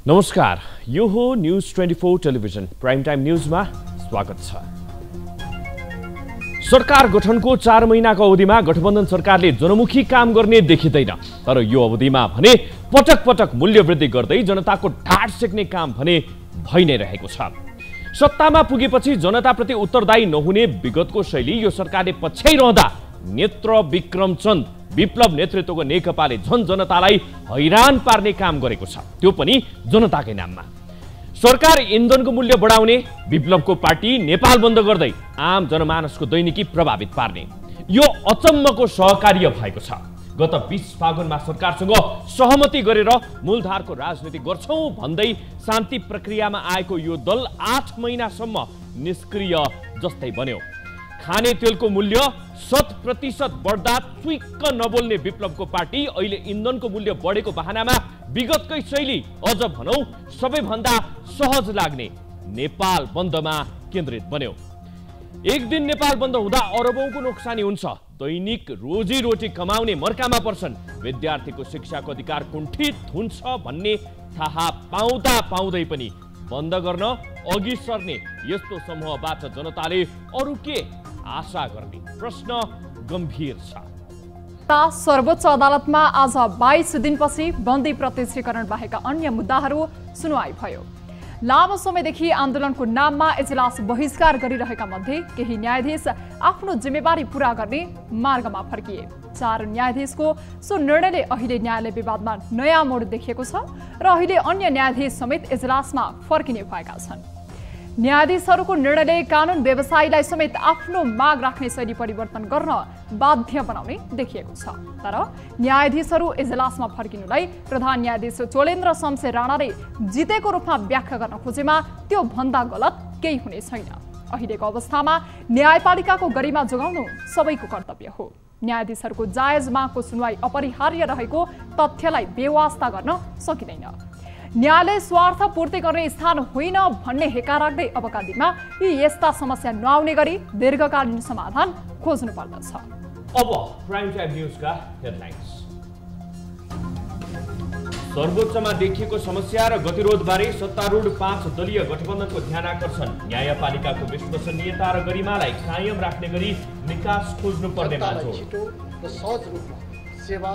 नमस्कार, यो हो न्यूज 24 टेलिभिजन प्राइम टाइम न्यूजमा स्वागत छ। सरकार गठनको 4 महिनाको अवधिमा गठबन्धन सरकारले जनमुखी काम गर्ने देखिँदैन, तर यो अवधिमा भने पटक पटक मूल्य वृद्धि गर्दै जनताको ढाड सेक्ने काम भने भइ नै रहेको छ। सत्तामा पुगेपछि जनताप्रति उत्तरदायी नहुने विगतको शैली यो सरकारले पछ्याइरहँदा नेत्र विक्रम चन्द विप्लव नेतृत्वको नेकपाले झन जनतालाई हैरान पार्ने काम गरेको छ, त्यो पनि जनताकै नाममा। सरकार इन्धनको मूल्य बढाउने, विप्लवको पार्टी नेपाल बन्द गर्दै आम जनमानसको दैनिकी प्रभावित पार्ने, यो अचम्मको सहकार्य भएको छ। गत 20 फागुनमा सरकारसँग सहमति गरेर मूलधारको राजनीति गर्छौं भन्दै शान्ति प्रक्रियामा आएको यो दल 8 महिनासम्म निष्क्रिय जस्तै बन्यो। खाने तेलको मूल्य 100% बढ्दा चुइक्क नबोल्ने विप्लवको पार्टी अहिले इन्धनको मूल्य बढेको बहानामा विगतकै शैली, अझ भनौं सबैभन्दा सहज लाग्ने नेपाल बन्दमा केन्द्रित बन्यो। एक दिन नेपाल बन्द हुँदा अरबौंको नोक्सानी हुन्छ, दैनिक रोजीरोटी कमाउने मर्कामा पर्छन्, विद्यार्थीको शिक्षाको अधिकार कुण्ठित हुन्छ भन्ने थाहा पाउँदा पाउँदै पनि बन्द गर्न अघि सर्ने यस्तो समूहबाट जनताले अरु के आशा गर्ने प्रश्न गम्भीर छ। सर्वोच्च अदालतमा आज 22 दिनपछि बन्दी प्रत्यक्षीकरण बाहेक अन्य मुद्दाहरू सुनवाई भयो। लामो समयदेखि आन्दोलनको नाममा इजलास बहिष्कार गरिरहेका मध्ये केही न्यायाधीश आफ्नो जिम्मेवारी पूरा गर्ने मार्गमा फर्किए। 4 न्यायाधीशको सो निर्णयले अहिले न्यायालय विवादमा नयाँ मोड देखिएको छ र अहिले अन्य न्यायाधीश समेत इजलासमा फर्किने भएका छन्। न्यायाधीशहरूको निर्णयले कानुन व्यवसायीलाई समेत आफ्नो माग राख्ने शैली परिवर्तन गर्न बाध्य बनाउने देखिएको छ। तर न्यायाधीशहरू इजलासमा फर्किनुलाई प्रधान न्यायाधीश चोलेन्द्र शमशेर राणाले जितेको रूपमा व्याख्या गर्न खोजेमा त्यो भन्दा गलत केही हुने छैन। अहिलेको अवस्थामा न्यायपालिकाको गरिमा जोगाउनु सबैको कर्तव्य हो। न्यायाधीशहरूको जायज मागको सुनवाई अपरिहार्य रहेको तथ्यलाई बेवास्ता गर्न सकिँदैन। न्यायालय स्वार्थ पूर्ति गर्ने स्थान होइन भन्ने हेका राख्दै अबका दिनमा यी यस्ता समस्या नआउने गरी दीर्घकालीन समाधान खोज्नु पर्दछ। अब प्राइम टाइम न्यूजका हेडलाइन्स। सर्वोच्चमा देखिएको समस्या र गतिरोध बारे सत्तारूढ 5 दलीय गठबन्धनको ध्यान आकर्षण, न्यायपालिकाको विश्वसनीयता र गरिमालाई कायम राख्ने गरी निकास खोज्नु पर्ने मान्छे छिटो र सहज रूपमा सेवा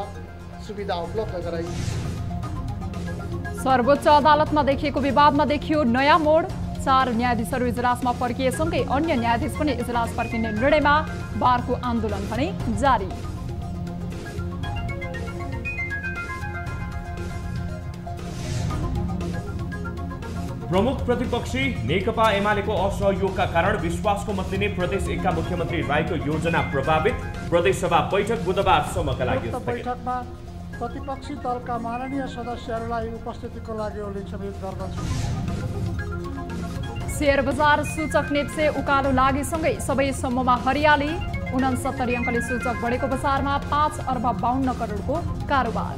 सुविधा उपलब्ध गराइ। सर्वोच्च अदालतमा देखिएको विवादमा देखियो नयाँ मोड। 4 न्यायाधीशहरू इजलासमा फर्किएसँगै अन्य न्यायाधीश पनि इजलास फर्किने निर्णयमा, बारको आन्दोलन भने जारी। प्रमुख प्रतिपक्षी नेकपा एमालेको असहयोगका कारण विश्वासको मत लिने प्रदेश 1 का मुख्यमन्त्री राईको योजना प्रभावित, प्रदेशसभा बैठक बुधबारसम्मका लागि बैठकमा प्रतिपक्षी दलका माननीय सदस्यहरूलाई उपस्थितिको लागि उल्लेखित गर्दछु। शेयर बजार सूचक नेप्से उकालो लागेसँगै सबै समूहमा हरियाली, 69 अङ्कले सूचक बढेको बजारमा 5 अर्ब 52 करोडको कारोबार।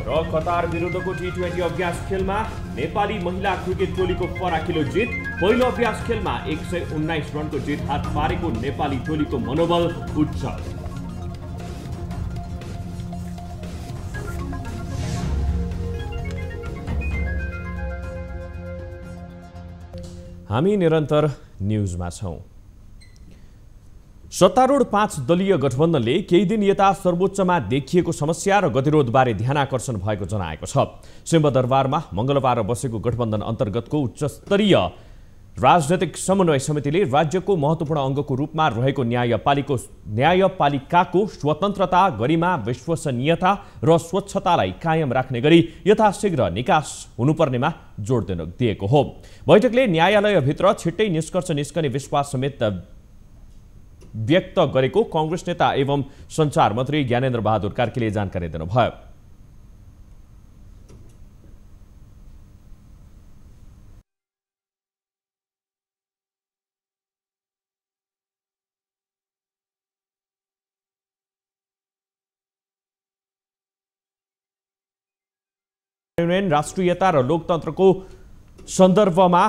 र कतार विरुद्धको T20 अभ्यास खेलमा नेपाली महिला क्रिकेट टोलीको फराकिलो जित, पहिलो अभ्यास खेलमा 119 रनको जित हात पारेको नेपाली टोलीको मनोबल उच्च। हामी निरन्तर न्यूजमा छौं। सत्तारूढ 5 दलीय गठबन्धनले केही दिन यता सर्वोच्चमा देखिएको समस्या र गतिरोधबारे ध्यान आकर्षण भएको जनाएको छ। सिंहदरबारमा मंगलबार बसेको गठबन्धन अन्तर्गतको उच्चस्तरीय राजनैतिक समन्वय समितिले राज्यको महत्त्वपूर्ण अङ्गको रूपमा रहेको न्यायपालिकाको स्वतन्त्रता, गरिमा, विश्वसनीयता र स्वच्छतालाई कायम राख्ने गरी यथाशीघ्र निकास हुनुपर्नेमा जोड दिएको हो। बैठकले न्यायालयभित्र छिट्टै निष्कर्ष निस्कने विश्वास समेत व्यक्त गरेको कांग्रेस नेता एवं सञ्चार मन्त्री ज्ञानेन्द्र बहादुर कार्कीले जानकारी दिनुभयो। राष्ट्रियता र लोकतन्त्रको सन्दर्भमा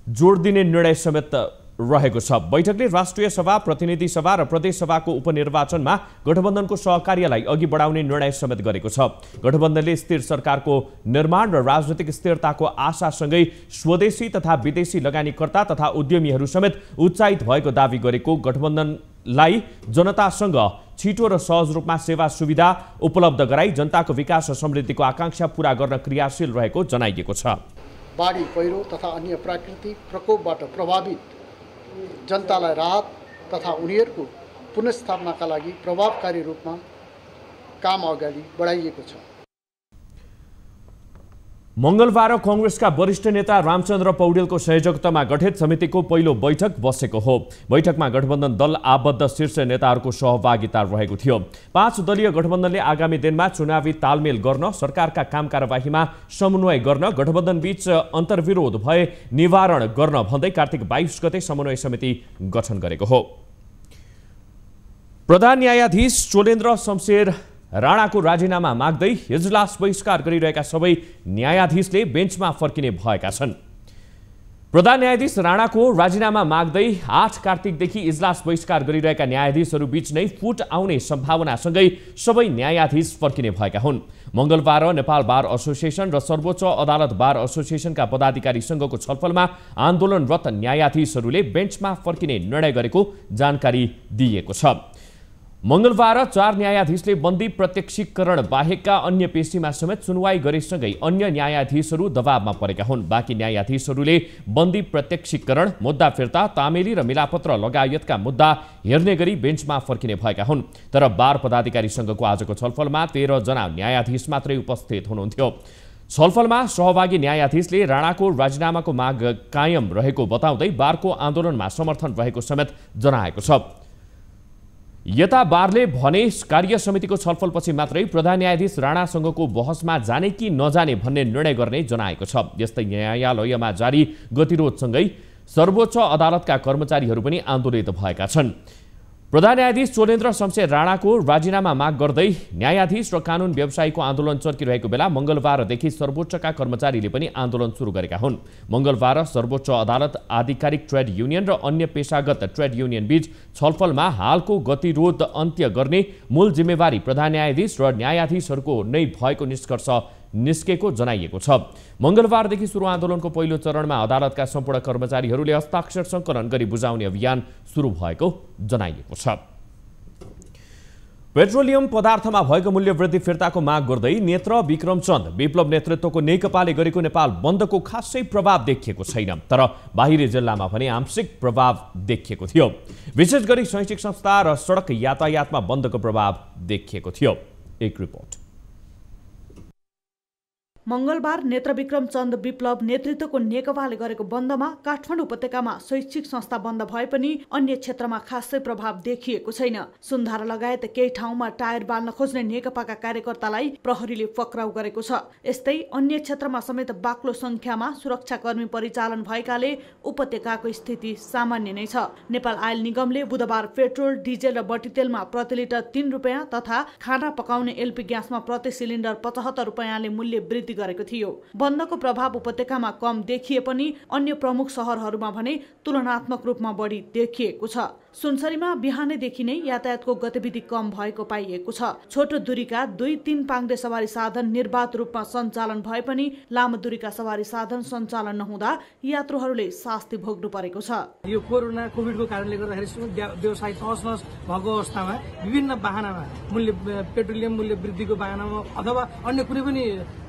जोड दिने निर्णय समेत रहेको छ। बैठकले राष्ट्रिय सभा, प्रतिनिधि सभा र प्रदेश सभाको उपनिर्वाचनमा गठबन्धनको सहकार्यलाई अघि बढाउने निर्णय समेत गरेको छ। गठबन्धनले स्थिर सरकारको निर्माण र राजनीतिक स्थिरताको आशासँगै स्वदेशी तथा विदेशी लगानीकर्ता तथा उद्यमीहरू समेत उत्साहित भएको दावी गरेको गठबन्धनलाई जनतासँग छिटो र सहज रूपमा सेवा सुविधा उपलब्ध गराई जनताको विकास र समृद्धिको आकांक्षा पूरा गर्न क्रियाशील रहेको जनाइएको छ। बाढी, पहिरो तथा अन्य प्राकृतिक प्रकोपबाट प्रभावित जनतालाई राहत तथा उनीहरूको पुनर्स्थापनाका लागि प्रभावकारी रूपमा काम अगाडि बढाइएको छ। मंगलबार कांग्रेसका वरिष्ठ नेता रामचन्द्र पौडेलको सहयोगितामा गठित समितिको पहिलो बैठक बसेको हो। बैठकमा गठबन्धन दल आबद्ध शीर्ष नेताहरूको सहभागिता रहेको थियो। 5 दलीय गठबन्धनले आगामी दिनमा चुनावी तालमेल गर्न, सरकारका काम कारबाहीमा समन्वय गर्न, गठबन्धन बीच अन्तर्विरोध भए निवारण गर्न भन्दै कार्तिक 22 गते समन्वय समिति गठन गरेको हो। प्रधान न्यायाधीश चोलेन्द्र शमशेर राणाको राजीनामा माग्दै इजलास बहिष्कार गरिरहेका सबै न्यायाधीशले बेन्चमा फर्किने भएका छन्। प्रधान न्यायाधीश राणाको राजीनामा माग्दै 8 कार्तिकदेखि इजलास बहिष्कार गरिरहेका न्यायाधीशहरू बीच नै फुट आउने सम्भावनासँगै सबै न्यायाधीश फर्किने भएका हुन्। मंगलबार नेपाल बार एसोसिएसन र सर्वोच्च अदालत बार एसोसिएसनका पदाधिकारी संघको छलफलमा आन्दोलनरत न्यायाधीशहरूले बेन्चमा फर्किने निर्णय गरेको जानकारी दिएको छ। मंगलबार 4 न्यायाधीशले बन्दी प्रत्यक्षीकरण बाहेकका अन्य पेशीमा समेत सुनवाई गरेसँगै अन्य न्यायाधीशहरू दबावमा परेका हुन्। बाँकी न्यायाधीशहरूले बन्दी प्रत्यक्षीकरण, मुद्दा फिर्ता, तामेली र मिलापत्र लगायतका मुद्दा हेर्ने गरी बेन्चमा फर्किने भएका हुन्। तर बार पदाधिकारी संघको आजको छलफलमा 13 जना न्यायाधीश मात्रै उपस्थित हुनुहुन्थ्यो। छलफलमा सहभागी न्यायाधीशले राणाको राजीनामाको माग कायम रहेको बताउँदै बारको आन्दोलनमा समर्थन रहेको समेत जनाएको छ। यता बारले भने कार्य समितिको छलफलपछि मात्रै प्रधान न्यायाधीश राणासँगको बहसमा जाने कि नजाने भन्ने निर्णय गर्ने जनाएको छ। यस्तै न्यायालयमा जारी गतिरोधसँगै सर्वोच्च अदालतका कर्मचारीहरू पनि आन्दोलित भएका छन्। प्रधान न्यायाधीश चोलेन्द्र शमशेर राणाको राजीनामा माग गर्दै न्यायाधीश र कानुन व्यवसायीको आन्दोलन चर्किरहेको बेला मंगलबारदेखि सर्वोच्चका कर्मचारीले पनि आन्दोलन सुरु गरेका हुन्। मंगलबार सर्वोच्च अदालत आधिकारिक ट्रेड युनियन र अन्य पेशागत ट्रेड युनियन बीच छलफलमा हालको गतिरोध अन्त्य गर्ने मूल जिम्मेवारी प्रधान न्यायाधीश र न्यायाधीशहरूको नै भएको निष्कर्ष निस्केको जनाइएको छ। मंगलबारदेखि सुरु आन्दोलनको पहिलो चरणमा अदालतका सम्पूर्ण कर्मचारीहरूले हस्ताक्षर संकलन गरी बुझाउने अभियान सुरु भएको जनाइएको छ। पेट्रोलियम पदार्थमा भएको मूल्य वृद्धि फिर्ताको माग गर्दै नेत्र विक्रमचन्द विप्लव नेतृत्वको नेकपाले गरेको नेपाल बन्दको खासै प्रभाव देखिएको छैन। तर बाहिरी जिल्लामा भने आंशिक प्रभाव देखिएको थियो। विशेष गरी शैक्षिक संस्था र सडक यातायातमा बन्दको प्रभाव देखिएको थियो। एक रिपोर्ट। मंगलबार नेत्रविक्रम चन्द विप्लव नेतृत्वको नेकपाले गरेको बन्दमा काठमाडौँ उपत्यकामा शैक्षिक संस्था बन्द भए पनि अन्य क्षेत्रमा खासै प्रभाव देखिएको छैन। सुन्धारा लगायत केही ठाउँमा टायर बाल्न खोज्ने नेकपाका कार्यकर्तालाई प्रहरीले पक्राउ गरेको छ। यस्तै अन्य क्षेत्रमा समेत बाक्लो संख्यामा सुरक्षाकर्मी परिचालन भएकाले उपत्यकाको स्थिति सामान्य नै छ। नेपाल आयल निगमले बुधबार पेट्रोल, डिजेल र बट्टीतेलमा प्रति लिटर 3 रुपैयाँ तथा खाना पकाउने एलपी ग्यासमा प्रति सिलिन्डर 75 रुपैयाँले मूल्य वृद्धि गरेको थियो। बन्दको प्रभाव उपत्यकामा कम देखिए पनि अन्य प्रमुख शहरहरूमा भने तुलनात्मक रूपमा बढी देखिएको छ। सुनसरीमा बिहानैदेखि नै यातायातको गतिविधि कम भएको पाइएको छ। छोटो दूरीका 2-3 पाङ्ग्रे सवारी साधन निर्बाध रूपमा सञ्चालन भए पनि लामो दूरीका सवारी साधन सञ्चालन नहुँदा यात्रुहरूले शास्ति भोग्नु परेको छ। यो कोभिडको कारणले गर्दाखेरि व्यवसाय तहस-नहस भएको अवस्थामा विभिन्न वाहनामा पेट्रोलियम मूल्य वृद्धिको वाहनामा अथवा अन्य कुनै पनि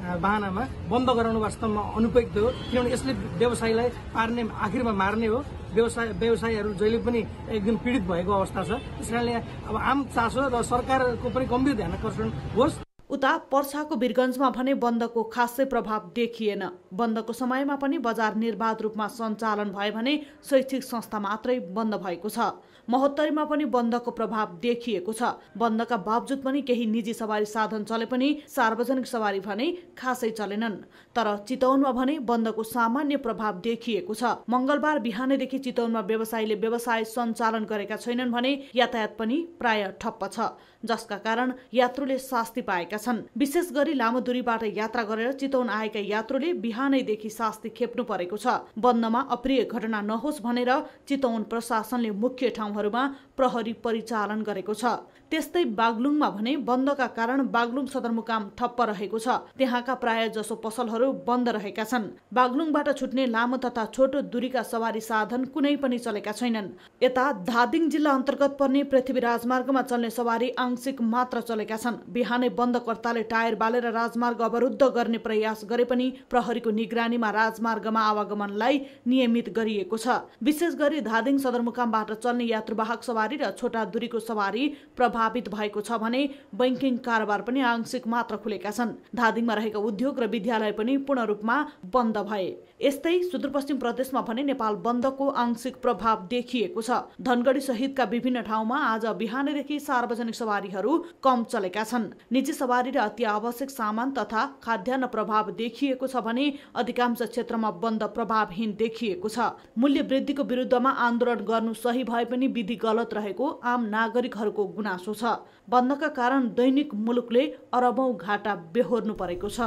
वाहनामा बन्द गराउनु वास्तवमा अनुपयुक्त हो। किनभने यसले व्यवसायलाई पार्ने आखिरमा मार्ने हो। व्यवसायीहरू जहिले पनि एकदम पीडित भएको अवस्था छ। त्यसकारणले अब आम चासो र सरकारको पनि गम्भीर ध्यान आकर्षण होस्। उता पर्साको वीरगञ्जमा भने बन्दको खासै प्रभाव देखिएन। बन्दको समयमा पनि बजार निर्बाध रूपमा सञ्चालन भए भने शैक्षिक संस्था मात्रै बन्द भएको छ। महोत्तरीमा पनि बन्दको प्रभाव देखिएको छ। बन्दका बावजुद पनि केही निजी सवारी साधन चले पनि सार्वजनिक सवारी भने खासै चलेनन्। तर चितवनमा भने बन्दको सामान्य प्रभाव देखिएको छ। मंगलबार बिहानैदेखि चितवनमा व्यवसायीले व्यवसाय सञ्चालन गरेका छैनन् भने यातायात पनि प्राय ठप्प छ। जसका कारण यात्रुले शास्ति पाएका छन्। विशेष गरी लामो दूरीबाट यात्रा गरेर चितवन आएका यात्रुले बिहानैदेखि शास्ति खेप्नु परेको छ। बन्दमा अप्रिय घटना नहोस् भनेर चितवन प्रशासनले मुख्य ठाउँहरूमा प्रहरी परिचालन गरेको छ। त्यस्तै बागलुङमा भने बन्दका कारण बागलुङ सदरमुकाम ठप्प रहेको छ। त्यहाँका प्राय जसो पसलहरू बन्द रहेका छन्। बागलुङबाट छुट्ने लामो तथा छोटो दूरीका सवारी साधन कुनै पनि चलेका छैनन्। यता धादिङ जिल्ला अन्तर्गत पर्ने पृथ्वी राजमार्गमा चल्ने सवारी आंशिक मात्र चलेका छन्। बिहानै बन्दकर्ताले टायर बालेर राजमार्ग अवरुद्ध गर्ने प्रयास गरे पनि प्रहरीको निगरानीमा राजमार्गमा आवागमनलाई नियमित गरिएको छ। विशेष गरी धादिङ सदरमुकामबाट चल्ने यात्रुवाहक सवारी र छोटा दूरीको सवारी प्रभावित भएको छ भने बैंकिङ कारोबार पनि आंशिक मात्र खुलेका छन्। धादिङमा रहेका उद्योग र विद्यालय पनि पूर्ण रूपमा बन्द भए। यस्तै सुदूरपश्चिम प्रदेशमा भने नेपाल बन्दको आंशिक प्रभाव देखिएको छ। धनगढी सहितका विभिन्न ठाउँमा आज बिहानैदेखि सार्वजनिक सवारीहरू कम चलेका छन्। निजी सवारी र अति आवश्यक सामान तथा खाद्यान्न प्रभाव देखिएको छ भने अधिकांश क्षेत्रमा बन्द प्रभावहीन देखिएको छ। मूल्य वृद्धिको विरुद्धमा आन्दोलन गर्नु सही भए पनि विधि गलत रहेको आम नागरिकहरूको गुनासो छ। बन्दका कारण दैनिक मुलुकले अरबौं घाटा बेहोर्नु परेको छ।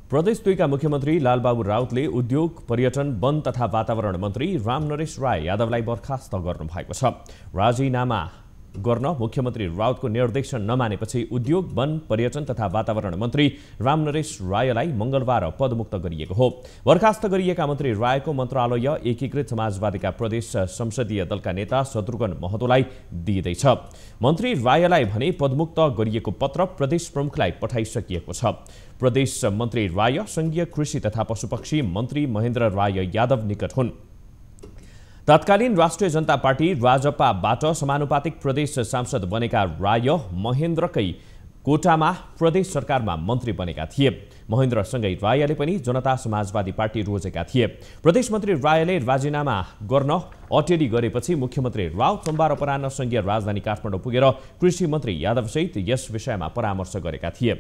प्रदेश 2 का मुख्यमन्त्री लालबाबु राउतले उद्योग, पर्यटन, वन तथा वातावरण मन्त्री रामनरेश राय यादवलाई बर्खास्त गर्नु भएको छ। राजीनामा गर्न मुख्यमन्त्री राउतको निर्देशन नमानेपछि उद्योग, वन, पर्यटन तथा वातावरण मन्त्री रामनरेश रायलाई मंगलबार पदमुक्त गरिएको हो। बर्खास्त गरिएका मन्त्री रायको मन्त्रालय एकीकृत समाजवादीका प्रदेश संसदीय दलका नेता शत्रुघ्न महतोलाई दिइदैछ। मन्त्री रायलाई भने पदमुक्त गरिएको पत्र प्रदेश प्रमुखलाई पठाइसकिएको छ। प्रदेश मन्त्री राय संघीय कृषि तथा पशुपक्षी मन्त्री महेन्द्र राय यादव निकट हुन्। तत्कालीन राष्ट्रिय जनता पार्टी राजपाबाट समानुपातिक प्रदेश सांसद बनेका राय महेन्द्रकै कोटामा प्रदेश सरकारमा मन्त्री बनेका थिए। महेन्द्रसँगै रायले पनि जनता समाजवादी पार्टी रोजेका थिए। प्रदेश मन्त्री रायले राजीनामा गर्न अटेरी गरेपछि मुख्यमन्त्री राउत सोमबार अपराह्न संघीय राजधानी काठमाडौँ पुगेर कृषि मन्त्री यादवसहित यस विषयमा परामर्श गरेका थिए।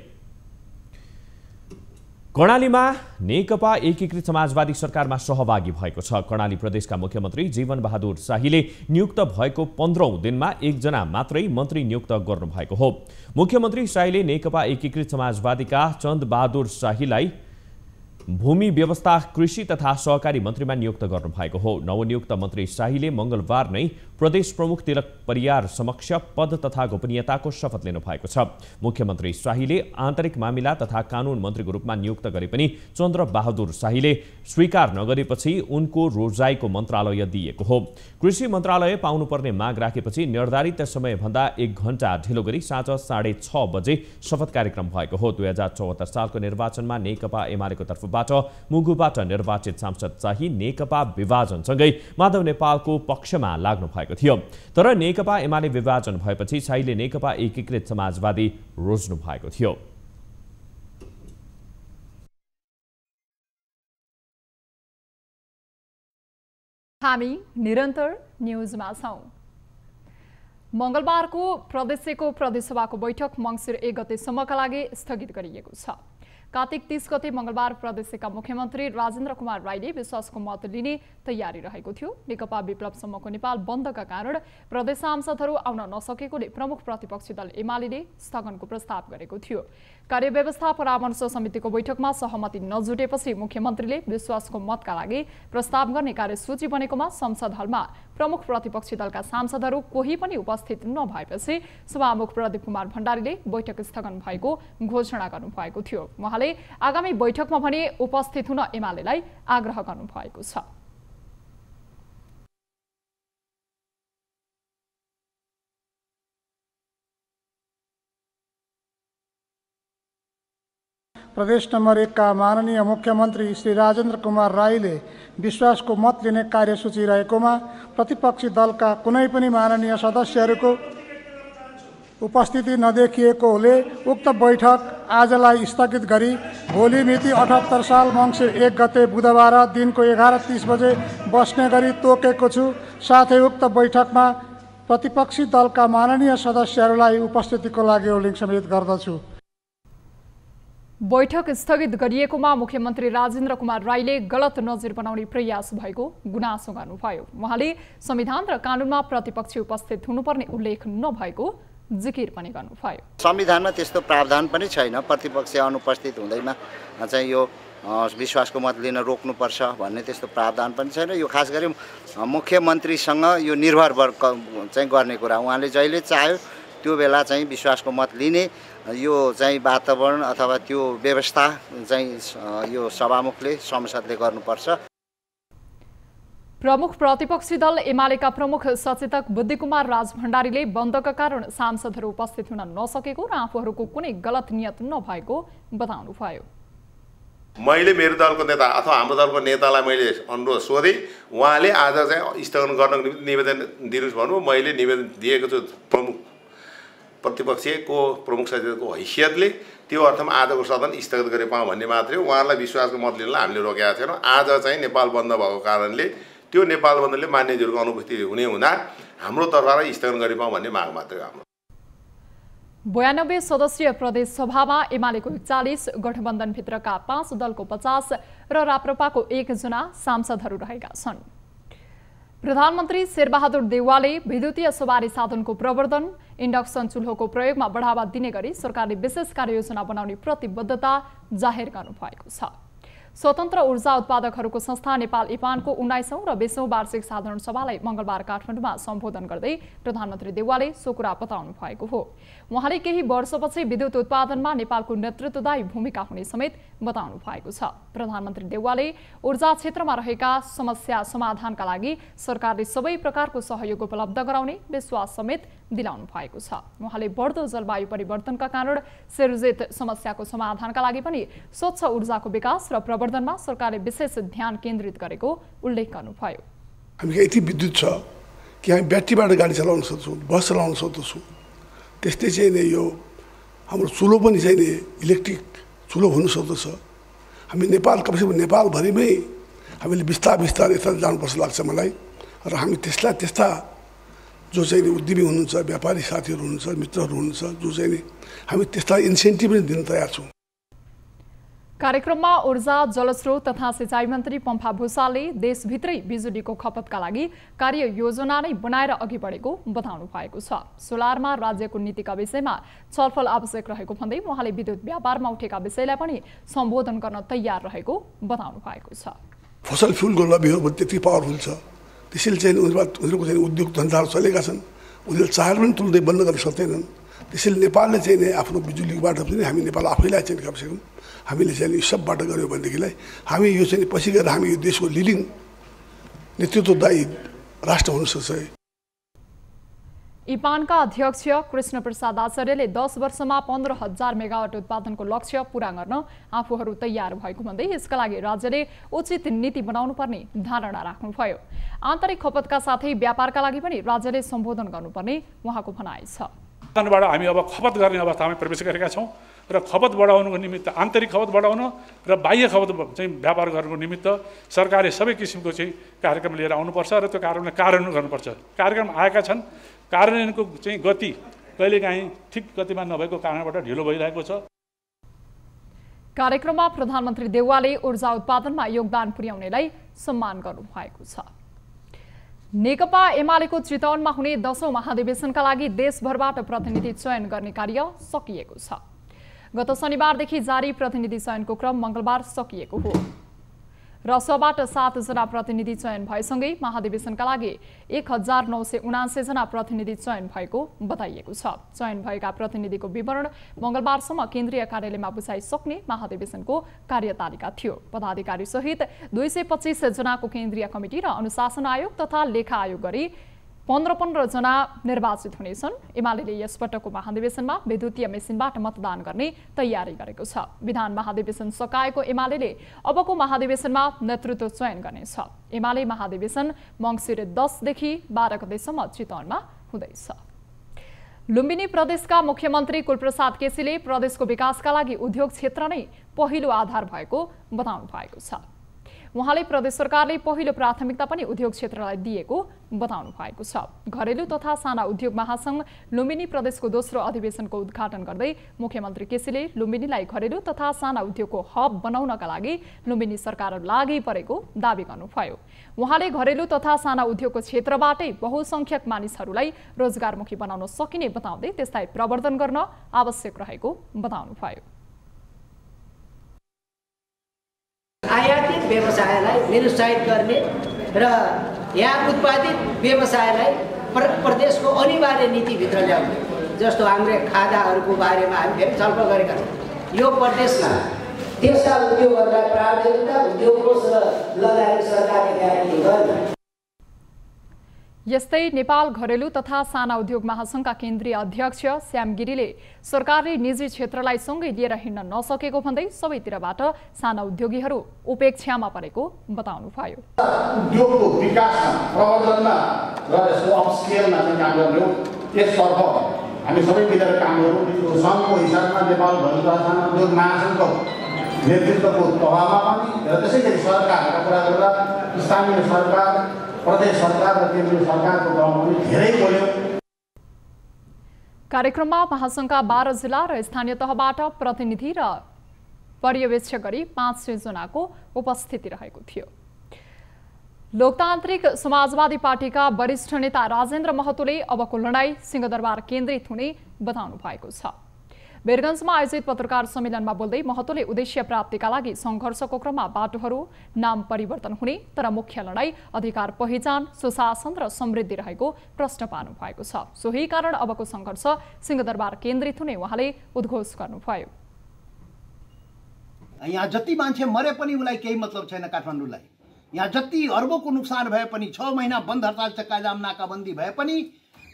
कर्णालीमा नेकपा एकीकृत समाजवादी सरकारमा सहभागी भएको छ। कर्णाली प्रदेशका मुख्यमन्त्री जीवन बहादुर शाहीले नियुक्त भएको 15औं दिनमा एकजना मात्रै मन्त्री नियुक्त गर्नुभएको हो। मुख्यमन्त्री शाहीले नेकपा एकीकृत समाजवादीका चन्द बहादुर शाहीलाई भूमि व्यवस्था, कृषि तथा सहकारी मन्त्रीमा नियुक्त गर्नुभएको हो। नवनियुक्त मन्त्री शाहीले मंगलबार नै प्रदेश प्रमुख तिलक परियार समक्ष पद तथा गोपनीयताको शपथ लिनु भएको छ। मुख्यमन्त्री शाहीले आन्तरिक मामिला तथा कानून मन्त्रीको रूपमा नियुक्त गरे पनि चन्द्र बहादुर शाहीले स्वीकार नगरेपछि उनको रोजाइको मन्त्रालय दिएको हो। कृषि मन्त्रालय पाउनुपर्ने माग राखेपछि निर्धारित समयभन्दा 1 घण्टा ढिलो गरी साँझ 6:30 बजे शपथ कार्यक्रम भएको हो। 2074 सालको निर्वाचनमा नेकपा एमालेको तर्फबाट मुगुबाट निर्वाचित सांसद शाही नेकपा विभाजनसँगै माधव नेपालको पक्षमा लाग्नु भएको थियो। तर नेकपा एमाले विभाजन भएपछि शाहीले नेकपा एकीकृत समाजवादी रोज्नु भएको थियो। हामी निरन्तर न्यूजमा छौं। मंगलबारको प्रदेशको प्रदेशसभाको बैठक मंसिर 1 गतेसम्मका लागि स्थगित गरिएको छ। कार्तिक 30 गते मंगलबार प्रदेशका मुख्यमन्त्री राजेन्द्र कुमार राईले विश्वासको मत लिने तयारी रहेको थियो। नेकपा विप्लव सम्मको नेपाल बन्दका कारण प्रदेश सांसदहरू आउन नसकेकोले प्रमुख प्रतिपक्षी दल एमाले स्थगनको प्रस्ताव गरेको थियो। कार्यव्यवस्था परामर्श समितिको बैठकमा सहमति नजुटेपछि मुख्यमन्त्रीले विश्वासको मतका लागि प्रस्ताव गर्ने कार्यसूची बनेकोमा संसद हलमा प्रमुख प्रतिपक्षी दलका सांसदहरू कोही पनि उपस्थित नभएपछि सभामुख प्रदीप कुमार भण्डारीले बैठक स्थगन भएको घोषणा गर्नुभएको थियो। उहाँले आगामी बैठकमा भने उपस्थित हुन एमालेलाई आग्रह गर्नुभएको छ। प्रदेश नम्बर 1 का माननीय मुख्यमन्त्री श्री राजेन्द्र कुमार राईले विश्वासको मत लिने कार्यसूची रहेकोमा प्रतिपक्षी दलका कुनै पनि माननीय सदस्यहरूको उपस्थिति नदेखिएकोले उक्त बैठक आजलाई स्थगित गरी भोलि मिति 78 साल मंसिर 1 गते बुधबार दिनको 11:30 बजे बस्ने गरी तोकेको छु। साथै उक्त बैठकमा प्रतिपक्षी दलका माननीय सदस्यहरूलाई उपस्थितिको लागि उल्लेख समेत गर्दछु। बैठक स्थगित गरिएकोमा मुख्यमन्त्री राजेन्द्र कुमार राईले गलत नजिर बनाउने प्रयास भएको गुनासो गर्नुभयो। उहाँले संविधान र कानूनमा प्रतिपक्षी उपस्थित हुनुपर्ने उल्लेख नभएको जिकिर पनि गर्नुभयो। संविधानमा त्यस्तो प्रावधान पनि छैन, प्रतिपक्षी अनुपस्थित हुँदैमा चाहिँ यो विश्वासको मत लिन रोक्नुपर्छ भन्ने त्यस्तो प्रावधान पनि छैन। यो खास गरी मुख्यमन्त्रीसँग यो निर्भर चाहिँ गर्ने कुरा, उहाँले जहिले चाह्यो त्यो बेला चाहिँ विश्वासको मत लिने यो चाहिँ वातावरण अथवा त्यो व्यवस्था चाहिँ यो सभामुखले संसदले गर्नुपर्छ। प्रमुख प्रतिपक्षी दल एमालेका प्रमुख सचेतक बुद्धिकुमार राजभण्डारीले बन्दका कारण सांसदहरू उपस्थित हुन नसकेको र आफूहरूको कुनै गलत नियत नभएको बताउनुभयो। मैले मेरो दलको नेता अथवा हाम्रो दलको नेतालाई मैले अनुरोध सोधेँ, उहाँले आज चाहिँ स्थगन गर्नको निम्ति निवेदन दिनुहोस् भन्नु। मैले निवेदन दिएको छु प्रमुख प्रतिपक्षीको प्रमुख सचेतकको हैसियतले। त्यो अर्थमा आजको सदन स्थगित गरे पाऊँ भन्ने मात्रै हो। उहाँलाई विश्वासको मत लिनलाई हामीले रोकेका छैनौँ। आज चाहिँ नेपाल बन्द भएको कारणले त्यो नेपाल बन्दले मान्यजहरूको अनुपस्थिति हुने हुँदा हाम्रो तर्फबाट स्थगन गरे पाऊँ भन्ने माग मात्रै हो हाम्रो। 92 सदस्यीय प्रदेश सभामा एमालेको 41, गठबन्धनभित्रका 5 दलको 50 र राप्रपाको 1 जना सांसदहरू रहेका छन्। प्रधानमन्त्री शेरबहादुर देउवाले विद्युतीय सवारी साधनको प्रवर्धन, इन्डक्सन चुल्होको प्रयोगमा बढावा दिने गरी सरकारले विशेष कार्ययोजना बनाउने प्रतिबद्धता जाहेर गर्नुभएको छ। स्वतन्त्र ऊर्जा उत्पादकहरूको संस्था नेपाल इपानको 19औं र 20औं वार्षिक साधारण सभालाई मंगलबार काठमाडौँमा सम्बोधन गर्दै प्रधानमन्त्री देउवाले सो कुरा बताउनु भएको हो। उहाँले केही वर्षपछि विद्युत उत्पादनमा नेपालको नेतृत्वदायी भूमिका हुने समेत बताउनु भएको छ। प्रधानमन्त्री देउवाले ऊर्जा क्षेत्रमा रहेका समस्या समाधानका लागि सरकारले सबै प्रकारको सहयोग उपलब्ध गराउने विश्वास समेत दिलाउनु भएको छ। उहाँले बढ्दो जलवायु परिवर्तनका कारण सिर्जित समस्याको समाधानका लागि पनि स्वच्छ ऊर्जाको विकास र प्रवर्धनमा सरकारले विशेष ध्यान केन्द्रित गरेको उल्लेख गर्नुभयो। हामी यति विद्युत छ कि हामी ब्याट्रीबाट गाडी चलाउन सक्छौँ, बस चलाउन सक्दछौँ। त्यस्तै चाहिँ नि यो हाम्रो चुलो पनि चाहिँ नि इलेक्ट्रिक चुलो हुन सक्दछ। हामी नेपाल कमसेकम नेपालभरिमै हामीले बिस्तारै यता जानुपर्छ लाग्छ मलाई। र हामी त्यस्ता जो चाहिँ उद्यमी हुनुहुन्छ, व्यापारी साथीहरू हुनुहुन्छ, मित्रहरू हुनुहुन्छ, जो चाहिँ नि हामी त्यसलाई इन्सेन्टिभ पनि दिन तयार छौँ। कार्यक्रममा ऊर्जा, जलस्रोत तथा सिंचाई मन्त्री पम्फा भूषालले देशभित्रै बिजुलीको खपतका लागि कार्ययोजना नै बनाएर अघि बढेको बताउनु भएको छ। सोलरमा राज्यको नीतिका विषयमा छलफल आवश्यक रहेको भन्दै उहाँले विद्युत व्यापारमा उठेका विषयलाई पनि सम्बोधन गर्न तयार रहेको बताउनु भएको छ। फसल फ्युलको लबीहरू त्यति पावरफुल छ, त्यसैले चाहिँ उनीहरूको चाहिँ उद्योग धन्दाहरू चलेका छन्। उनीहरूले चाहेर पनि तुल्दै बन्द गर्न सक्दैनन्। त्यसैले नेपालले चाहिँ नि आफ्नो बिजुलीबाट पनि हामी नेपाल आफैलाई चाहिँ कमसेकम हामीले चाहिँ यो सबबाट गऱ्यौँ भनेदेखिलाई हामी यो चाहिँ पछि गएर हामी यो देशको लिडिङ नेतृत्वदायी राष्ट्र हुन सक्छ। इपानका अध्यक्ष कृष्ण प्रसाद आचार्यले 10 वर्षमा 15,000 मेगावाट उत्पादनको लक्ष्य पूरा गर्न आफूहरू तयार भएको भन्दै यसका लागि राज्यले उचित नीति बनाउनु पर्ने धारणा राख्नुभयो। आन्तरिक खपतका साथै व्यापारका लागि पनि राज्यले सम्बोधन गर्नुपर्ने उहाँको भनाइ छ। बाट हामी अब खपत गर्ने अवस्थामा प्रवेश गरेका छौँ र खपत बढाउनुको निमित्त आन्तरिक खपत बढाउन र बाह्य खपत चाहिँ व्यापार गर्नुको निमित्त सरकारले सबै किसिमको चाहिँ कार्यक्रम लिएर आउनुपर्छ र त्यो कार्यान्वयन गर्नुपर्छ। कार्यक्रम आएका छन्, कार्यान्वयनको चाहिँ गति कहिलेकाहीँ ठिक गतिमा नभएको कारणबाट ढिलो भइरहेको छ। कार्यक्रममा प्रधानमन्त्री देउवाले ऊर्जा उत्पादनमा योगदान पुर्याउनेलाई सम्मान गर्नुभएको छ। नेकपा एमालेको चितवनमा हुने 10औं महाधिवेशनका लागि देशभरबाट प्रतिनिधि चयन गर्ने कार्य सकिएको छ। गत शनिबारदेखि जारी प्रतिनिधि चयनको क्रम मंगलबार सकिएको हो। रसोबाट 7 जना प्रतिनिधि चयन भएसँगै महाधिवेशनका लागि 1979 जना प्रतिनिधि चयन भएको बताइएको छ। चयन भएका प्रतिनिधिको विवरण मंगलबारसम्म केन्द्रीय कार्यालयमा बुझाइसक्ने महाधिवेशनको कार्यतालिका थियो। पदाधिकारी सहित 225 जनाको केन्द्रीय कमिटी र अनुशासन आयोग तथा लेखा आयोग गरी 15 जना निर्वाचित हुनेछन्। एमालेले यसपटकको महाधिवेशनमा विद्युतीय मेसिनबाट मतदान गर्ने तयारी गरेको छ। विधान महाधिवेशन सकाएको एमालेले अबको महाधिवेशनमा नेतृत्व चयन गर्नेछ। एमाले महाधिवेशन मङ्सिर 10 देखि 12 गतेसम्म चितवनमा हुँदैछ। लुम्बिनी प्रदेशका मुख्यमन्त्री कुलप्रसाद केसीले प्रदेशको विकासका लागि उद्योग क्षेत्र नै पहिलो आधार भएको बताउनु भएको छ। उहाँले प्रदेश सरकारले पहिलो प्राथमिकता पनि उद्योग क्षेत्रलाई दिएको बताउनु भएको छ। घरेलु तथा साना उद्योग महासंघ लुम्बिनी प्रदेशको दोस्रो अधिवेशनको उद्घाटन गर्दै मुख्यमन्त्री केसीले लुम्बिनीलाई घरेलु तथा साना उद्योगको हब बनाउनका लागि लुम्बिनी सरकार लागि परेको दावी गर्नुभयो। उहाँले घरेलु तथा साना उद्योगको क्षेत्रबाटै बहुसंख्यक मानिसहरूलाई रोजगारमुखी बनाउन सकिने बताउँदै त्यसलाई प्रवर्धन गर्न आवश्यक रहेको बताउनुभयो। आयातित व्यवसायलाई निरुत्साहित गर्ने र यहाँ उत्पादित व्यवसायलाई प्रदेशको अनिवार्य नीतिभित्र ल्याउने, जस्तो हाम्रो खादाहरूको बारेमा हामी धेरै छलफल गरेका छौँ। यो प्रदेशमा देशका उद्योगहरूलाई प्राथमिकता उद्योग कोष लगायत सरकारले ग्यारेन्टी गर्ने। यस्तै नेपाल घरेलु तथा साना उद्योग महासंघका केन्द्रीय अध्यक्ष श्याम गिरीले सरकारले निजी क्षेत्रलाई सँगै लिएर हिँड्न नसकेको भन्दै सबैतिरबाट साना उद्योगीहरू उपेक्षामा परेको बताउनुभयो। उद्योगको विकासमा, प्रवर्धनमा र यसको अपस्केलमा चाहिँ काम गर्ने हो। यसतर्फ हामी सबै मिलेर काम गरौँ। सङ्घको हिसाबमा नेपाल घरेलु तथा साना उद्योग महासंघको नेतृत्वको प्रभावमा पनि र त्यसै गरी सरकारका कुरा गर्दा स्थानीय सरकार, प्रदेश सरकार र केन्द्रीय सरकारको गाउँमा पनि धेरै बोल्यो। कार्यक्रममा महासंघका 12 जिल्ला र स्थानीय तहबाट प्रतिनिधि र पर्यवेक्षक गरी 500 जनाको उपस्थिति रहेको थियो। लोकतान्त्रिक समाजवादी पार्टीका वरिष्ठ नेता राजेन्द्र महतोले अबको लडाईँ सिंहदरबार केन्द्रित हुने बताउनु भएको छ। वीरगञ्जमा आयोजित पत्रकार सम्मेलनमा बोल्दै महतोले उद्देश्य प्राप्तिका लागि सङ्घर्षको क्रममा बाटोहरू नाम परिवर्तन हुने तर मुख्य लडाईँ अधिकार पहिचान, सुशासन र समृद्धि रहेको प्रश्न पार्नु भएको छ। सोही कारण अबको सङ्घर्ष सिंहदरबार केन्द्रित हुने उहाँले उद्घोष गर्नुभयो। यहाँ जति मान्छे मरे पनि उलाई केही मतलब छैन। काठमाडौँलाई यहाँ जति अर्बको नुकसान भए पनि 6 महिना बन्द हडताल चक्काजाम नाकाबन्दी भए पनि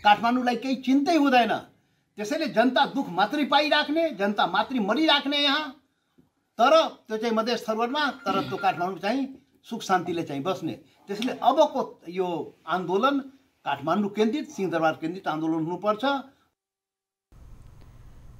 काठमाडौँलाई केही चिन्तै हुँदैन। त्यसैले जनता दुःख मात्रै पाइराख्ने, जनता मात्रै मरिराख्ने यहाँ, तर त्यो चाहिँ मधेस थरवरमा, तर त्यो काठमाडौँ चाहिँ सुख शान्तिले चाहिँ बस्ने। त्यसैले अबको यो आन्दोलन काठमाडौँ केन्द्रित, सिंहदरबार केन्द्रित आन्दोलन हुनुपर्छ।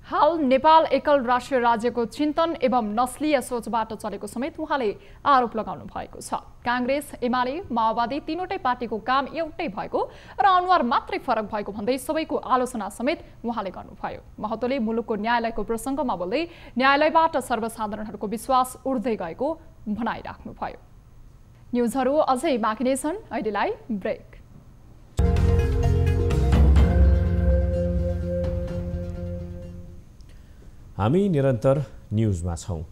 हाल नेपाल एकल राष्ट्रिय राज्यको चिन्तन एवं नस्लीय सोचबाट चलेको समेत उहाँले आरोप लगाउनु भएको छ। कांग्रेस, एमाले, माओवादी तीनवटै पार्टीको काम एउटै भएको र अनुहार मात्रै फरक भएको भन्दै सबैको आलोचना समेत उहाँले गर्नुभयो। महतोले मुलुकको न्यायालयको प्रसङ्गमा बोल्दै न्यायालयबाट सर्वसाधारणहरूको विश्वास उड्दै गएको भनाइराख्नुभयो। न्युजहरू अझै बाँकी नै छन्, अहिलेलाई ब्रेक। हामी निरन्तर न्युजमा छौं।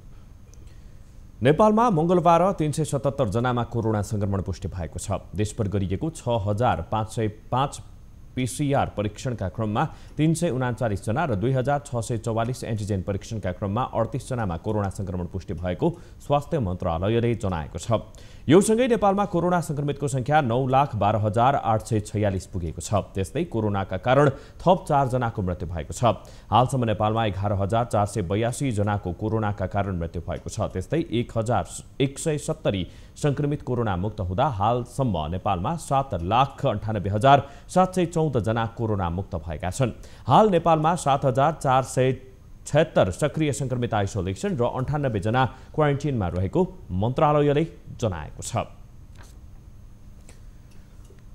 नेपालमा मंगलबार 377 जनामा कोरोना संक्रमण पुष्टि भएको छ। देशभर गरिएको 6505 पीसीआर परीक्षणका क्रममा 339 जना र 2644 एन्टिजेन परीक्षणका क्रममा 38 जनामा कोरोना संक्रमण पुष्टि भएको स्वास्थ्य मन्त्रालयले जनाएको छ। यो सँगै नेपालमा कोरोना संक्रमितको संख्या 9,12,846 पुगेको छ। त्यस्तै कोरोनाका कारण थप 4 जनाको मृत्यु भएको छ। हालसम्म नेपालमा 11,482 जनाको कोरोनाका कारण मृत्यु भएको छ। त्यस्तै 1,170 संक्रमित कोरोना मुक्त हुँदा हालसम्म नेपालमा 7,98,714 जना कोरोना मुक्त भएका छन्। हाल नेपालमा 7,476 सक्रिय संक्रमित आइसोलेसन र 98 जना क्वारेन्टिनमा रहेको मन्त्रालयले जनाएको छ।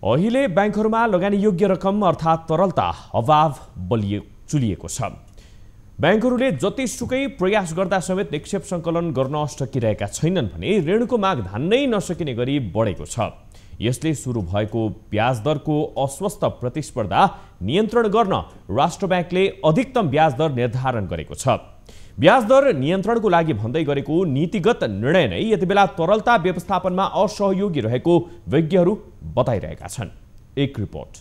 अहिले बैंकहरूमा लगानीयोग्य रकम अर्थात् तरलता अभाव चुलिएको छ। बैंकहरूले जतिसुकै प्रयास गर्दा समेत निक्षेप सङ्कलन गर्न सकिरहेका छैनन् भने ऋणको माग धान्नै नसकिने गरी बढेको छ। यसले सुरु भएको ब्याज दरको अस्वस्थ प्रतिस्पर्धा नियन्त्रण गर्न राष्ट्र ब्याङ्कले अधिकतम ब्याज दर निर्धारण गरेको छ। ब्याज दर नियन्त्रणको लागि भन्दै गरेको नीतिगत निर्णय नै यति बेला तरलता व्यवस्थापनमा असहयोगी रहेको विज्ञहरू बताइरहेका छन्। एक रिपोर्ट।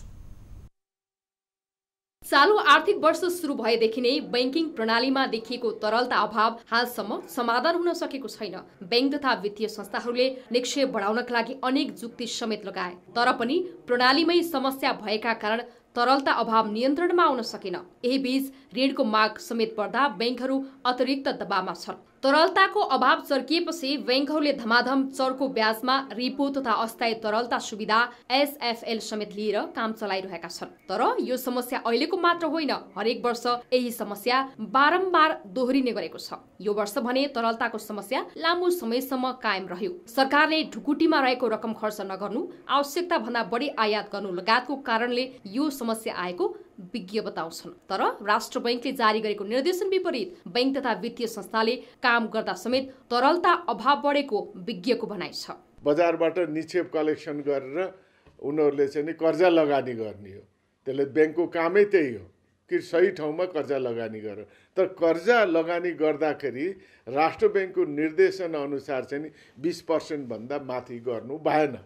चालू आर्थिक वर्ष सुरु भएदेखि नै बैंकिङ प्रणालीमा देखिएको तरलता अभाव हालसम्म समाधान हुन सकेको छैन। बैंक तथा वित्तीय संस्थाहरूले निक्षेप बढाउनका लागि अनेक जुक्ति समेत लगाए, तर पनि प्रणालीमै समस्या भएका कारण तरलता अभाव नियन्त्रणमा आउन सकेन। यही बीच ऋणको माग समेत बढ्दा बैंकहरू अतिरिक्त दबावमा छन्। तरलताको अभाव चर्किएपछि बैंकहरूले धमाधम चर्को ब्याजमा रिपो तथा अस्थायी तरलता सुविधा एसएफएल समेत लिएर काम चलाइरहेका छन्। तर यो समस्या अहिलेको मात्र होइन, हरेक वर्ष यही समस्या बारम्बार दोहोरिने गरेको छ। यो वर्ष भने तरलताको समस्या लामो समयसम्म कायम रह्यो। सरकारले ढुकुटीमा रहेको रकम खर्च नगर्नु, आवश्यकता भन्दा बढी आयात गर्नु लगायतको कारणले यो समस्या आएको विज्ञ बताउँछन्। तर राष्ट्र बैंकले जारी गरेको निर्देशन विपरीत बैंक तथा वित्तीय संस्थाले काम गर्दा समेत तरलता अभाव बढेको विज्ञको भनाइ छ। बजारबाट निक्षेप कलेक्सन गरेर उनीहरूले चाहिँ नि कर्जा लगानी गर्ने हो। त्यसले बैंकको कामै त्यही हो कि सही ठाउँमा कर्जा लगानी गर। तर कर्जा लगानी गर्दाखेरि राष्ट्र बैंकको निर्देशन अनुसार चाहिँ नि 20% भन्दा माथि गर्नु भएन।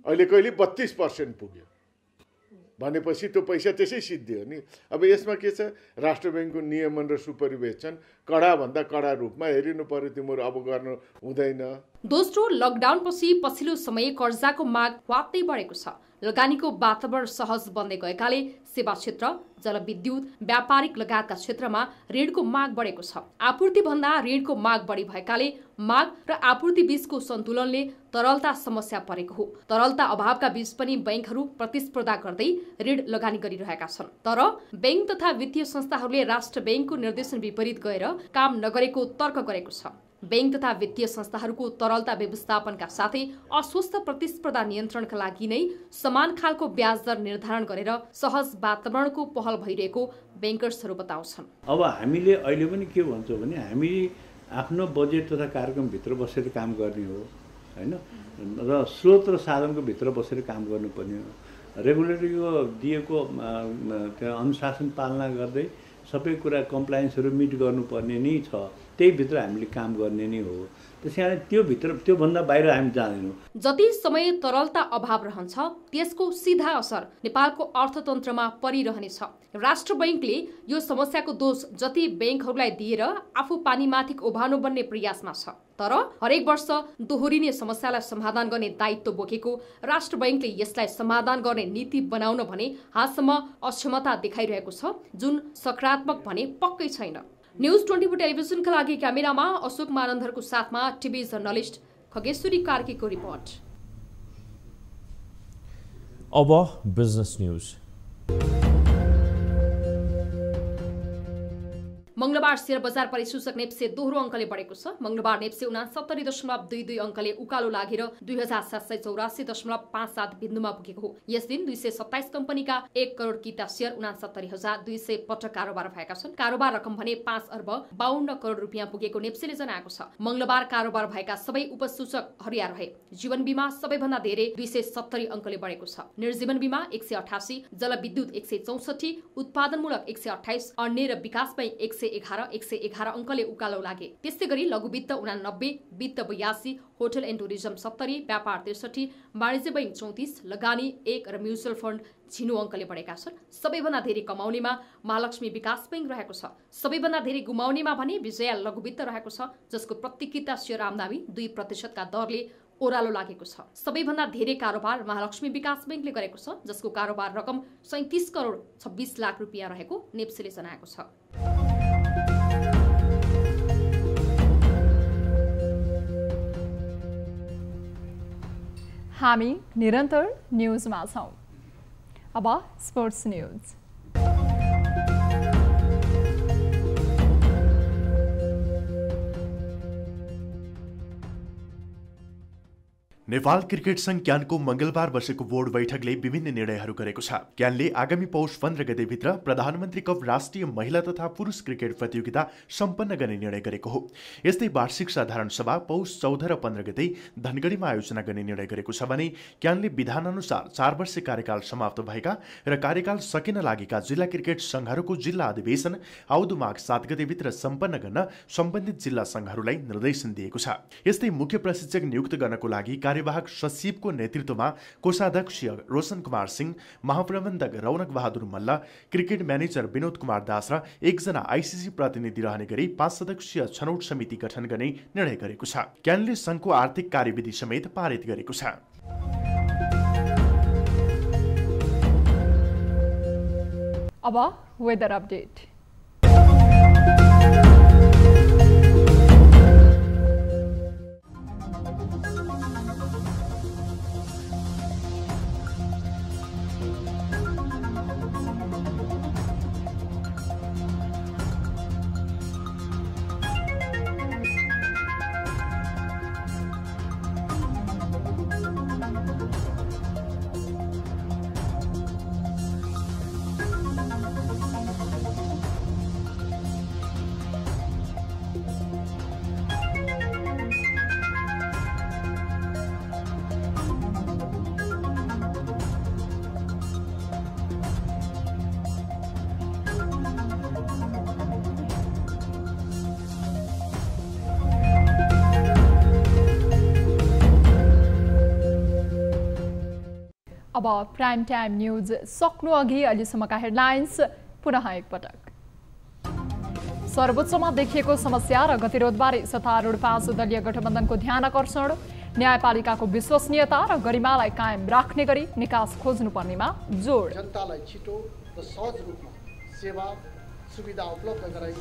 अहिले कहिले 32% पुग्यो भनेपछि त्यो पैसा त्यसै सिद्धियो नि। अब यसमा के छ, राष्ट्र बैंकको नियमन र सुपरिवेक्षण कडा भन्दा कडा रूपमा हेरिनु पर्यो। तिम्रो अब गर्नु हुँदैन। दोस्रो लकडाउनपछि पछिल्लो समय कर्जाको माग वात्तै बढेको छ। लगानीको वातावरण सहज बन्दै गएकाले सेवा क्षेत्र, जलविद्युत, व्यापारिक लगायतका क्षेत्रमा ऋणको माग बढेको छ। आपूर्ति भन्दा ऋणको माग बढी भएकाले माग र आपूर्ति बीचको सन्तुलनले तरलता समस्या परेको हो। तरलता अभावका बीच पनि बैंकहरू प्रतिस्पर्धा गर्दै ऋण लगानी गरिरहेका छन्। तर बैंक तथा वित्तीय संस्थाहरूले राष्ट्र बैंकको निर्देशन विपरीत गएर काम नगरेको तर्क गरेको छ। बैंक तथा वित्तीय संस्थाहरूको तरलता व्यवस्थापनका साथै अस्वस्थ प्रतिस्पर्धा नियन्त्रणका लागि नै समान खालको ब्याज दर निर्धारण गरेर सहज वातावरणको पहल भइरहेको बैंकर्सहरू बताउँछन्। अब हामीले अहिले पनि के भन्छौँ भने हामी आफ्नो बजेट तथा कार्यक्रमभित्र बसेर काम गर्ने हो हैन, र स्रोत र साधनको भित्र बसेर काम गर्नुपर्ने हो। रेगुलेटरीको दिएको त्यहाँ अनुशासन पालना गर्दै सबै कुरा कम्प्लायन्सहरू मिट गर्नुपर्ने नै छ। त्यही भित्र हामीले काम गर्ने नै हो। त्यसैले त्यो भित्र त्योभन्दा बाहिर हामी जाँदैनौँ। जति समय तरलता अभाव रहन्छ त्यसको सीधा असर नेपालको अर्थतन्त्रमा परिरहनेछ। राष्ट्र बैंकले यो समस्याको दोष जति बैंकहरूलाई दिएर आफू पानीमाथिको ओभानो बन्ने प्रयासमा छ। तर हरेक वर्ष दोहोरिने समस्यालाई समाधान गर्ने दायित्व बोकेको राष्ट्र बैंकले यसलाई समाधान गर्ने नीति बनाउन भने हालसम्म अक्षमता देखाइरहेको छ, जुन सकारात्मक भने पक्कै छैन। न्यूज 24 टेलिभिजनका लागि क्यामेरामा अशोक मानन्धरको साथमा टिभी जर्नलिस्ट खगेश्वरी कार्कीको रिपोर्ट। अब बिजनेस न्यूज। मंगलबार शेयर बजार परिसूचक नेप्से दोहोरो अंकले बढेको छ। मंगलबार नेप्से 69.22 अंकले उकालो लागेर 2784.57 बिन्दुमा पुगेको हो। यस दिन 227 कम्पनीका 1 करोड किता शेयर 69,200 पटक कारोबार भएका छन्। कारोबार रकम भने 5 अर्ब 52 करोड रुपियाँ पुगेको नेप्सेले जनाएको छ। मंगलबार कारोबार भएका सबै उपसूचक हरिया रहे। जीवन बीमा सबैभन्दा धेरै 270 अंकले बढेको छ। निर्जीवन बीमा 188, जलविद्युत 164, उत्पादनमूलक 128, अन्य र विकास बैंक 111 अंकले उकालो लागे। त्यस्तै गरी लघु वित्त 89, वित्त 82, होटल एन्ड टुरिज्म 70, व्यापार 63, वाणिज्य बैंक 34, लगानी 1 र म्युचुअल फन्ड 0 अंकले बढेका छन्। सबैभन्दा धेरै कमाउनेमा महालक्ष्मी विकास बैंक रहेको छ। सबैभन्दा धेरै गुमाउनेमा भने विजया लघु वित्त रहेको छ, जसको प्रति किता शेयर आमदानी 2% का दरले ओह्रालो लागेको छ। सबैभन्दा धेरै कारोबार महालक्ष्मी विकास बैंकले गरेको छ, जसको कारोबार रकम 37 करोड 26 लाख रुपियाँ रहेको नेप्सेले जनाएको छ। हामी निरन्तर न्यूजमा छौं। अब स्पोर्ट्स न्यूज। नेपाल क्रिकेट संघ क्यानको मंगलबार बसेको बोर्ड बैठकले विभिन्न निर्णयहरू गरेको छ। क्यानले आगामी पौष 15 गतेभित्र प्रधानमन्त्री कप राष्ट्रिय महिला तथा पुरुष क्रिकेट प्रतियोगिता सम्पन्न गर्ने निर्णय गरेको हो। यस्तै वार्षिक साधारण सभा पौष 14 र 15 गते धनगढीमा आयोजना गर्ने निर्णय गरेको छ भने क्यानले विधानअनुसार 4 वर्ष कार्यकाल समाप्त भएका र कार्यकाल सकिन लागेका जिल्ला क्रिकेट संघहरूको जिल्ला अधिवेशन आउँदो माघ 7 गतेभित्र सम्पन्न गर्न सम्बन्धित जिल्ला संघहरूलाई निर्देशन दिएको छ। यस्तै मुख्य प्रशिक्षक नियुक्त गर्नको लागि कार्यवाहक सचिवको नेतृत्वमा कोषाध्यक्ष रोशन कुमार सिंह, महाप्रबन्धक रौनक बहादुर मल्ल, क्रिकेट म्यानेजर विनोद कुमार दास र एकजना आइसिसी प्रतिनिधि रहने गरी 5 सदस्यीय छनौट समिति गठन गर्ने निर्णय गरेको छ। क्यानले संघको आर्थिक कार्यविधि समेत पारित गरेको छ। अब वेदर अपडेट। अब प्राइम टाइम न्यूज सक्नु अघि अहिलेसम्मका हेडलाइन्स पुनः एकपटक। सर्वोच्चमा देखिएको समस्या र गतिरोधबारे सत्तारूढ 5 दलीय गठबन्धनको ध्यान आकर्षण, न्यायपालिकाको विश्वसनीयता र गरिमालाई कायम राख्ने गरी निकास खोज्नुपर्नेमा जोड। जनतालाई छिटो र सहज रूपमा सेवा सुविधा उपलब्ध गराई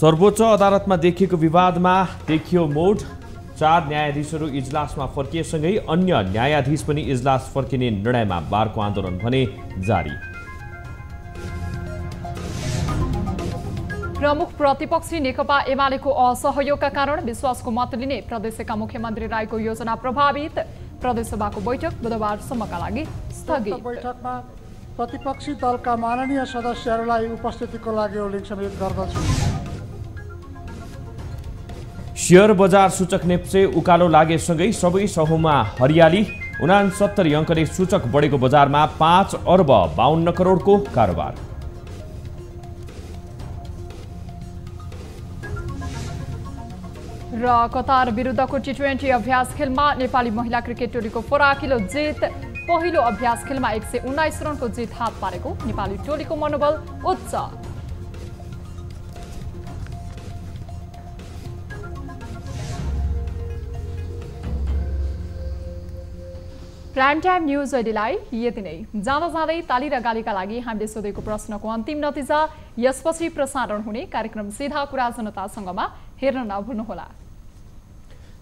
सर्वोच्च अदालतमा देखिएको विवादमा देखियो मोड। 4 न्यायाधीशहरू इजलासमा फर्किएसँगै अन्य न्यायाधीश पनि इजलास फर्किने निर्णयमा बारको आन्दोलन भने जारी। प्रमुख प्रतिपक्षी नेकपा एमालेको असहयोगका कारण विश्वासको मत लिने प्रदेशका मुख्यमन्त्री राईको योजना प्रभावित। प्रदेशसभाको बैठक बुधबारसम्मका लागि स्थगित। बैठकमा प्रतिपक्षी दलका माननीय सदस्यहरूलाई उपस्थितिको लागि ओलिङ समेत गर्दछु। शेयर बजार सूचक नेप्से उकालो लागेसँगै सबै समूहमा हरियाली। 69 अङ्कले सूचक बढेको बजारमा 5 अर्ब 52 करोडको कारोबार। र कतार विरुद्धको T20 अभ्यास खेलमा नेपाली महिला क्रिकेट टोलीको फराकिलो जित। पहिलो अभ्यास खेलमा 119 रनको जित हात पारेको नेपाली टोलीको मनोबल उच्च। प्राइम टाइम न्यूज अहिलेलाई यति नै। जाँदा जाँदै ताली र गालीका लागि हामीले सोधेको प्रश्नको अन्तिम नतिजा, यसपछि प्रसारण हुने कार्यक्रम सीधा कुरा जनतासँगमा हेर्न नभुल्नुहोला।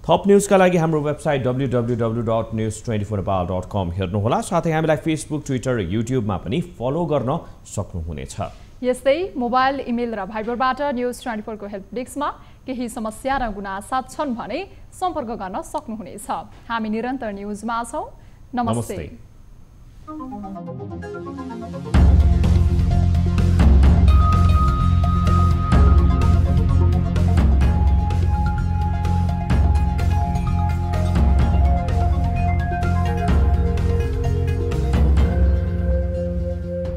थप न्यूजका लागि हाम्रो वेबसाइट www.news24nepal.com हेर्नुहोला। साथै हामीलाई फेसबुक, ट्विटर र युट्युबमा पनि फलो गर्न सक्नुहुनेछ। यस्तै मोबाइल, इमेल र भाइबरबाट न्यूज 24 को हेल्प डेस्कमा केही समस्या र गुनासा छन् भने सम्पर्क गर्न सक्नुहुनेछ। हामी निरन्तर न्यूजमा छौं। नमस्ते।